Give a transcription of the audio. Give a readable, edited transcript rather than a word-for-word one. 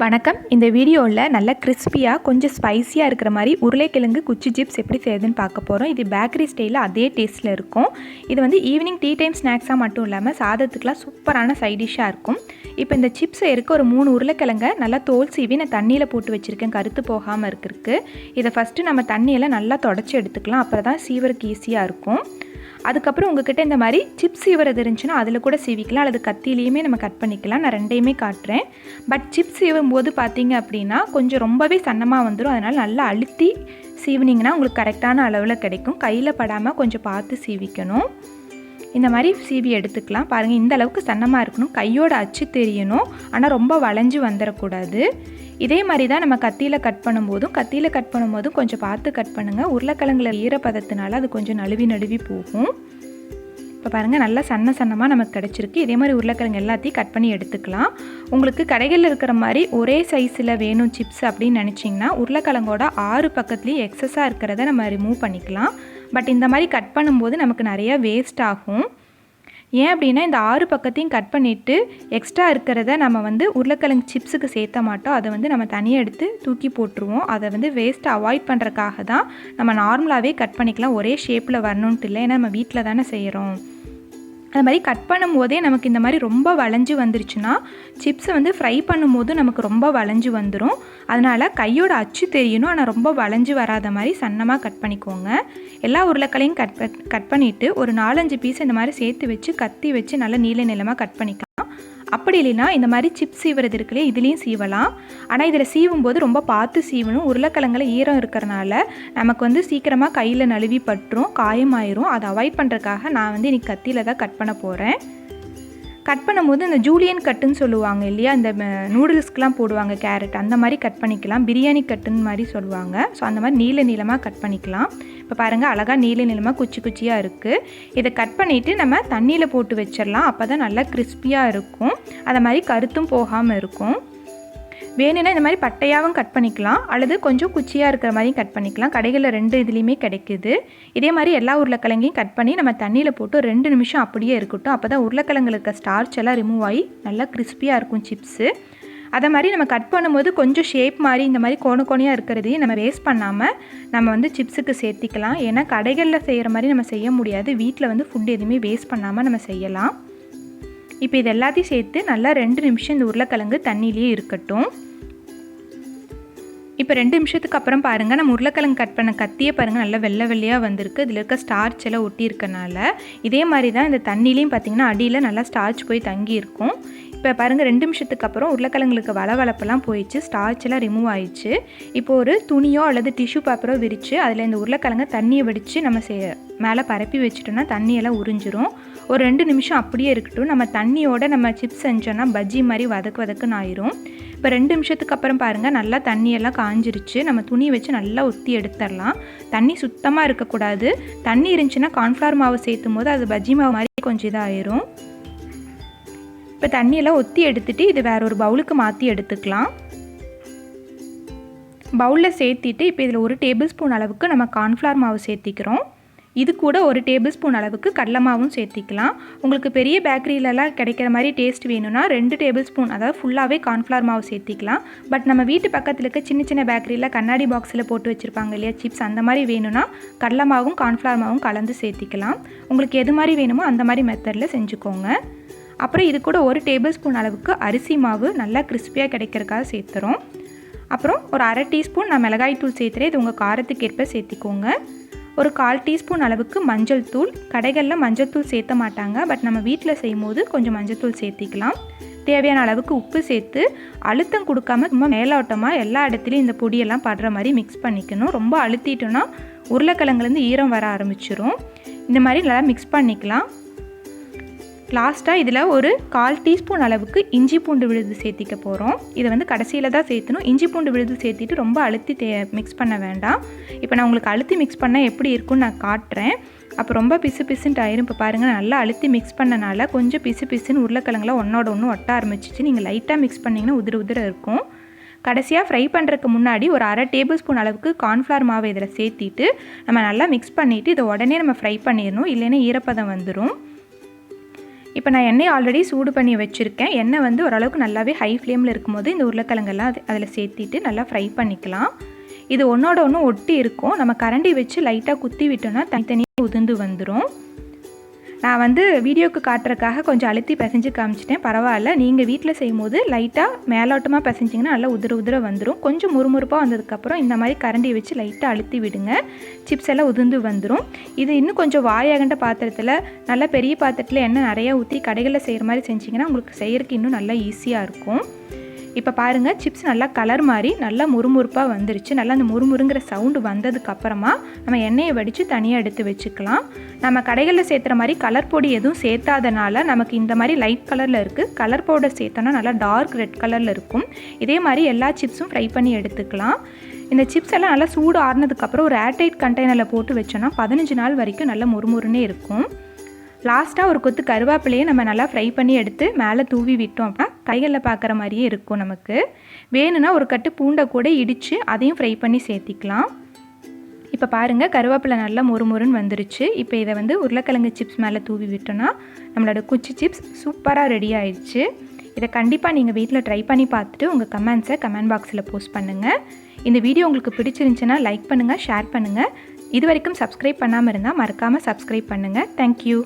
வணக்கம். இந்த வீடியோவில் நல்ல கிறிஸ்பியாக கொஞ்சம் ஸ்பைஸியாக இருக்கிற மாதிரி உருளைக்கிழங்கு குச்சி சிப்ஸ் எப்படி செய்யுதுன்னு பார்க்க போகிறோம். இது பேக்கரி ஸ்டைலில் அதே டேஸ்ட்டில் இருக்கும். இது வந்து ஈவினிங் டீ டைம் ஸ்நாக்ஸாக மட்டும் இல்லாமல் சாதத்துக்குலாம் சூப்பரான சைட் டிஷ்ஷாக இருக்கும். இப்போ இந்த சிப்ஸ் செய்யறதுக்கு ஒரு 3 உருளைக்கிழங்கை நல்லா தோல் சீவி நான் தண்ணியில் போட்டு வச்சுருக்கேன், கருத்து போகாமல் இருக்கிறதுக்கு. இதை ஃபஸ்ட்டு நம்ம தண்ணியெல்லாம் நல்லா தொடச்சி எடுத்துக்கலாம், அப்புறம் தான் சீவருக்கு ஈஸியாக இருக்கும். அதுக்கப்புறம் உங்கள்கிட்ட இந்த மாதிரி சிப்ஸ் சீவுறது இருந்துச்சுன்னா அதில் கூட சீவிக்கலாம், அல்லது கத்திலையுமே நம்ம கட் பண்ணிக்கலாம். நான் ரெண்டையுமே காட்டுறேன். பட் சிப்ஸ் சீவும் போது பார்த்தீங்க அப்படின்னா கொஞ்சம் ரொம்பவே சன்னமாக வந்துடும். அதனால் நல்லா அழுத்தி சீவினிங்கன்னா உங்களுக்கு கரெக்டான அளவில் கிடைக்கும். கையில் படாமல் கொஞ்சம் பார்த்து சீவிக்கணும். இந்த மாதிரி சீவி எடுத்துக்கலாம். பாருங்கள், இந்த அளவுக்கு சன்னமாக இருக்கணும். கையோட அச்சு தெரியணும், ஆனால் ரொம்ப வளைஞ்சு வந்துடக்கூடாது. இதே மாதிரி தான் நம்ம கத்தியில் கட் பண்ணும்போதும் கொஞ்சம் பார்த்து கட் பண்ணுங்கள். உருளைக்கிழங்குல ஈரப்பதத்தினால அது கொஞ்சம் நழுவி போகும். இப்போ பாருங்கள், நல்லா சன்னமாக நமக்கு கிடச்சிருக்கு. இதே மாதிரி உருளைக்கிழங்கு எல்லாத்தையும் கட் பண்ணி எடுத்துக்கலாம். உங்களுக்கு கடைகளில் இருக்கிற மாதிரி ஒரே சைஸில் வேணும் சிப்ஸ் அப்படின்னு நினச்சிங்கன்னா உருளைக்கிழங்கோட 6 பக்கத்துலேயும் எக்ஸஸாக இருக்கிறத நம்ம ரிமூவ் பண்ணிக்கலாம். பட் இந்த மாதிரி கட் பண்ணும்போது நமக்கு நிறையா வேஸ்ட் ஆகும். ஏன் அப்படின்னா இந்த 6 பக்கத்தையும் கட் பண்ணிவிட்டு எக்ஸ்ட்ரா இருக்கிறத நம்ம வந்து உருளைக்கிழங்கு சிப்ஸுக்கு சேர்த்த மாட்டோம். அதை வந்து நம்ம தனியாக எடுத்து தூக்கி போட்டுருவோம். அதை வந்து வேஸ்ட்டை அவாய்ட் பண்ணுறதுக்காக தான் நம்ம நார்மலாகவே கட் பண்ணிக்கலாம். ஒரே ஷேப்பில் வரணுன்ட்டு இல்லை, ஏன்னா நம்ம வீட்டில் தானே செய்கிறோம். அது மாதிரி கட் பண்ணும்போதே நமக்கு இந்த மாதிரி ரொம்ப வளைஞ்சு வந்துருச்சுன்னா சிப்ஸை வந்து ஃப்ரை பண்ணும்போது நமக்கு ரொம்ப வளைஞ்சு வந்துடும். அதனால் கையோட அச்சு தெரியணும், ஆனால் ரொம்ப வளைஞ்சு வராத மாதிரி சன்னமாக கட் பண்ணிக்கோங்க. எல்லா உருளைக்களையும் கட் பண்ணிவிட்டு ஒரு 4-5 பீஸ் இந்த மாதிரி சேர்த்து வச்சு கத்தி வச்சு நல்லா நீளமாக கட் பண்ணிக்கலாம். அப்படி இல்லைன்னா இந்த மாதிரி சிப்ஸ் சீவுறது இருக்குல்லையே, இதுலேயும் சீவலாம். ஆனால் இதில் சீவும்போது ரொம்ப பார்த்து சீவணும். உருளைக்கிழங்குல ஈரம் இருக்கிறனால நமக்கு வந்து சீக்கிரமாக கையில் நழுவி பட்டுரும், காயமாயிரும். அதை அவாய்ட் பண்ணுறதுக்காக நான் வந்து இன்றைக்கி கத்தியில் தான் கட் பண்ண போகிறேன். கட் பண்ணும்போது இந்த ஜூலியன் கட்டுன்னு சொல்லுவாங்க இல்லையா, இந்த நூடுல்ஸ்க்கெலாம் போடுவாங்க கேரட், அந்த மாதிரி கட் பண்ணிக்கலாம். பிரியாணி கட்டுன்னு மாதிரி சொல்லுவாங்க. ஸோ அந்த மாதிரி நீளமாக கட் பண்ணிக்கலாம். இப்போ பாருங்கள், அழகாக நீளமாக குச்சியாக இருக்குது. இதை கட் பண்ணிவிட்டு நம்ம தண்ணியில் போட்டு வச்சிடலாம். அப்போ தான் நல்லா கிறிஸ்பியாக இருக்கும். அதை மாதிரி கருத்தும் போகாமல் இருக்கும். வேணும்னா இந்த மாதிரி பட்டையாகவும் கட் பண்ணிக்கலாம், அல்லது கொஞ்சம் குச்சியாக இருக்கிற மாதிரியும் கட் பண்ணிக்கலாம். கடைகளில் 2 இதுலேயுமே கிடைக்குது. இதே மாதிரி எல்லா உருளைக்கிழங்கையும் கட் பண்ணி நம்ம தண்ணியில் போட்டு 2 நிமிஷம் அப்படியே இருக்கட்டும். அப்போ தான் உருளைக்கிழங்குல இருக்க ஸ்டார்ச் எல்லாம் ரிமூவ் ஆகி நல்லா கிறிஸ்பியாக இருக்கும் சிப்ஸு. அதை மாதிரி நம்ம கட் பண்ணும்போது கொஞ்சம் ஷேப் மாதிரி இந்த மாதிரி கோணையாக இருக்கிறதையும் நம்ம வேஸ்ட் பண்ணாமல் நம்ம வந்து சிப்ஸுக்கு சேர்த்திக்கலாம். ஏன்னா கடைகளில் செய்கிற மாதிரி நம்ம செய்ய முடியாது. வீட்டில் வந்து ஃபுட் எதுவுமே வேஸ்ட் பண்ணாமல் நம்ம செய்யலாம். இப்போ இது எல்லாத்தையும் சேர்த்து நல்லா 2 நிமிஷம் இந்த உருளைக்கிழங்கு தண்ணியிலேயே இருக்கட்டும். இப்போ 2 நிமிஷத்துக்கு அப்புறம் பாருங்கள், நம்ம உருளைக்கிழங்கு கட் பண்ண கத்தியே பாருங்கள் நல்லா வெள்ளையாக வந்திருக்கு. இதில் இருக்க ஸ்டார்ச் எல்லாம் ஒட்டி இருக்கனால இதே மாதிரி தான் இந்த தண்ணிலையும் பார்த்திங்கன்னா அடியில் நல்லா ஸ்டார்ச் போய் தங்கி இருக்கும். இப்போ பாருங்கள், 2 நிமிஷத்துக்கு அப்புறம் உருளைக்கிழங்குக்கு வளவளப்பெல்லாம் போயிடுச்சு, ஸ்டார்ச் எல்லாம் ரிமூவ் ஆயிடுச்சு. இப்போ ஒரு துணியோ அல்லது டிஷ்யூ பேப்பரோ விரித்து அதில் இந்த உருளைக்கிழங்கை தண்ணியை வடித்து நம்ம மேலே பரப்பி வச்சுட்டோம்னா தண்ணியெல்லாம் உறிஞ்சிரும். ஒரு 2 நிமிஷம் அப்படியே இருக்கட்டும். நம்ம தண்ணியோட நம்ம சிப்ஸ் செஞ்சோன்னா பஜ்ஜி மாதிரி வதக்குன்னு ஆயிரும். இப்போ 2 நிமிஷத்துக்கு அப்புறம் பாருங்கள், நல்லா தண்ணியெல்லாம் காஞ்சிருச்சு. நம்ம துணி வச்சு நல்லா ஒத்தி எடுத்துடலாம். தண்ணி சுத்தமாக இருக்கக்கூடாது. தண்ணி இருந்துச்சுன்னா கார்ன்ஃப்ளவர் மாவு சேர்த்தும் போது அது பஜ்ஜி மாவு மாதிரி கொஞ்சம் இதாகிரும். இப்போ தண்ணியெல்லாம் ஒத்தி எடுத்துகிட்டு இது வேற ஒரு பவுலுக்கு மாற்றி எடுத்துக்கலாம். பவுலில் சேர்த்திட்டு இப்போ இதில் 1 டேபிள் ஸ்பூன் அளவுக்கு நம்ம கார்ன்ஃப்ளவர் மாவு சேர்த்திக்கிறோம். இது கூட 1 டேபிள் ஸ்பூன் அளவுக்கு கடலை மாவும் சேர்த்திக்கலாம். உங்களுக்கு பெரிய பேக்கரியிலலாம் கிடைக்கிற மாதிரி டேஸ்ட் வேணும்னா 2 டேபிள் ஸ்பூன், அதாவது ஃபுல்லாகவே கார்ன்ஃப்ளவர் மாவு சேர்த்திக்கலாம். பட் நம்ம வீட்டு பக்கத்தில் இருக்க சின்ன பேக்கரியில் கண்ணாடி பாக்ஸில் போட்டு வச்சுருப்பாங்க இல்லையா சிப்ஸ், அந்த மாதிரி வேணும்னா கடலை மாவும் கார்ன்ஃப்ளவர் மாவும் கலந்து சேர்த்திக்கலாம். உங்களுக்கு எது மாதிரி வேணுமோ அந்த மாதிரி மெத்தடில் செஞ்சுக்கோங்க. அப்புறம் இது கூட 1 டேபிள் ஸ்பூன் அளவுக்கு அரிசி மாவு நல்லா கிறிஸ்பியாக கிடைக்கிறதுக்காக சேர்த்துறோம். அப்புறம் ஒரு 1/2 டீஸ்பூன் நான் மிளகாய் தூள் சேர்த்துறேன். இது உங்கள் காரத்துக்கு ஏற்ப சேர்த்திக்கோங்க. ஒரு 1/4 டீஸ்பூன் அளவுக்கு மஞ்சள் தூள். கடைகளில் மஞ்சள் தூள் சேர்த்த மாட்டாங்க, பட் நம்ம வீட்டில் செய்யும் போது கொஞ்சம் மஞ்சள் தூள் சேர்த்திக்கலாம். தேவையான அளவுக்கு உப்பு சேர்த்து அழுத்தம் கொடுக்காம ரொம்ப மேலோட்டமாக எல்லா இடத்துலையும் இந்த பொடியெல்லாம் படுற மாதிரி மிக்ஸ் பண்ணிக்கணும். ரொம்ப அழுத்திட்டோன்னா உருளைக்கிழங்குலேருந்து ஈரம் வர ஆரம்பிச்சிரும். இந்த மாதிரி நல்லா மிக்ஸ் பண்ணிக்கலாம். லாஸ்ட்டாக இதில் ஒரு 1/4 டீஸ்பூன் அளவுக்கு இஞ்சி பூண்டு விழுது சேர்த்திக்க போகிறோம். இதை வந்து கடைசியில் தான் சேர்த்தணும். இஞ்சி பூண்டு விழுது சேர்த்திட்டு ரொம்ப அழுத்தி மிக்ஸ் பண்ண வேண்டாம். இப்போ நான் உங்களுக்கு அழுத்தி மிக்ஸ் பண்ணால் எப்படி இருக்குன்னு நான் காட்டுறேன். அப்போ ரொம்ப பிசுன்ட்டு ஆயிரும். இப்போ பாருங்கள், நல்லா அழுத்தி மிக்ஸ் பண்ணனால கொஞ்சம் பிசுன்னு உருளைக்கிழங்குலாம் ஒன்றோட ஒன்று ஒட்ட ஆரம்பிச்சிச்சு. நீங்கள் லைட்டாக மிக்ஸ் பண்ணிங்கன்னா உதிர இருக்கும். கடைசியாக ஃப்ரை பண்ணுறதுக்கு முன்னாடி ஒரு 1/2 டேபிள் ஸ்பூன் அளவுக்கு கார்ன்ஃப்ளவர் மாவை இதில் சேர்த்திட்டு நம்ம நல்லா மிக்ஸ் பண்ணிவிட்டு இதை உடனே நம்ம ஃப்ரை பண்ணிடணும், இல்லைன்னா ஈரப்பதம் வந்துடும். இப்போ நான் எண்ணெய் ஆல்ரெடி சூடு பண்ணி வச்சுருக்கேன். எண்ணெய் வந்து ஓரளவுக்கு நல்லாவே ஹை ஃப்ளேமில் இருக்கும்போது இந்த உருளைக்கிழங்கெல்லாம் அதில் சேர்த்திட்டு நல்லா ஃப்ரை பண்ணிக்கலாம். இது ஒன்றோட ஒன்று ஒட்டி இருக்கும். நம்ம கரண்டி வச்சு லைட்டாக குத்தி விட்டோம்னா தனித்தனியாக உதிர்ந்து வந்துடும். நான் வந்து வீடியோக்கு காட்டுறதுக்காக கொஞ்சம் அழுத்தி பிசைஞ்சு காமிச்சிட்டேன். பரவாயில்ல, நீங்கள் வீட்டில் செய்யும்போது லைட்டாக மேலோட்டமாக பிசைஞ்சிங்கன்னா நல்லா உதிர வந்துடும். கொஞ்சம் முறுமுறுப்பாக வந்ததுக்கப்புறம் இந்த மாதிரி கரண்டியை வச்சு லைட்டாக அழுத்தி விடுங்க. சிப்ஸ் எல்லாம் உதிர்ந்து வந்துடும். இது இன்னும் கொஞ்சம் வாயாகண்ட பாத்திரத்தில் நல்ல பெரிய பாத்திரத்தில் எண்ணெய் நிறையா ஊற்றி கடைகளில் செய்கிற மாதிரி செஞ்சிங்கன்னா உங்களுக்கு செய்கிறதுக்கு இன்னும் நல்லா ஈஸியாக இருக்கும். இப்போ பாருங்கள், சிப்ஸ் நல்லா கலர் மாதிரி நல்லா முறுமுறுப்பாக வந்துருச்சு. நல்லா அந்த முறுமுறுங்கிற சவுண்டு வந்ததுக்கப்புறமா நம்ம எண்ணெயை வடித்து தனியாக எடுத்து வச்சுக்கலாம். நம்ம கடைகளில் சேர்த்துற மாதிரி கலர் பொடி எதுவும் சேர்த்தாதனால நமக்கு இந்த மாதிரி லைட் கலரில் இருக்குது. கலர் பவுடர் சேர்த்தோன்னா நல்லா டார்க் ரெட் கலரில் இருக்கும். இதே மாதிரி எல்லா சிப்ஸும் ஃப்ரை பண்ணி எடுத்துக்கலாம். இந்த சிப்ஸ் எல்லாம் நல்லா சூடு ஆறுனதுக்கப்புறம் ஒரு ஏர்டைட் கண்டெய்னரில் போட்டு வச்சோன்னா 15 நாள் வரைக்கும் நல்லா முறுமுறுன்னே இருக்கும். லாஸ்ட்டாக ஒரு கொத்து கருவேப்பிலையை நம்ம நல்லா ஃப்ரை பண்ணி எடுத்து மேலே தூவி விட்டோம் அப்படின்னா கைகளில் பார்க்குற மாதிரியே இருக்கும். நமக்கு வேணும்னா ஒரு கட்டு பூண்டை கூட இடித்து அதையும் ஃப்ரை பண்ணி சேர்த்திக்கலாம். இப்போ பாருங்கள், கருவேப்பிலை நல்லா முறுமுறுன்னு வந்துருச்சு. இப்போ இதை வந்து உருளைக்கிழங்கு சிப்ஸ் மேலே தூவி விட்டோன்னா நம்மளோட குச்சி சிப்ஸ் சூப்பராக ரெடி ஆயிடுச்சு. இதை கண்டிப்பாக நீங்கள் வீட்டில் ட்ரை பண்ணி பார்த்துட்டு உங்கள் கமெண்ட்ஸை கமெண்ட் பாக்ஸில் போஸ்ட் பண்ணுங்கள். இந்த வீடியோ உங்களுக்கு பிடிச்சிருந்துச்சுன்னா லைக் பண்ணுங்கள், ஷேர் பண்ணுங்கள். இது வரைக்கும் சப்ஸ்கிரைப் பண்ணாமல் இருந்தால் மறக்காமல் சப்ஸ்கிரைப் பண்ணுங்கள். தேங்க்யூ.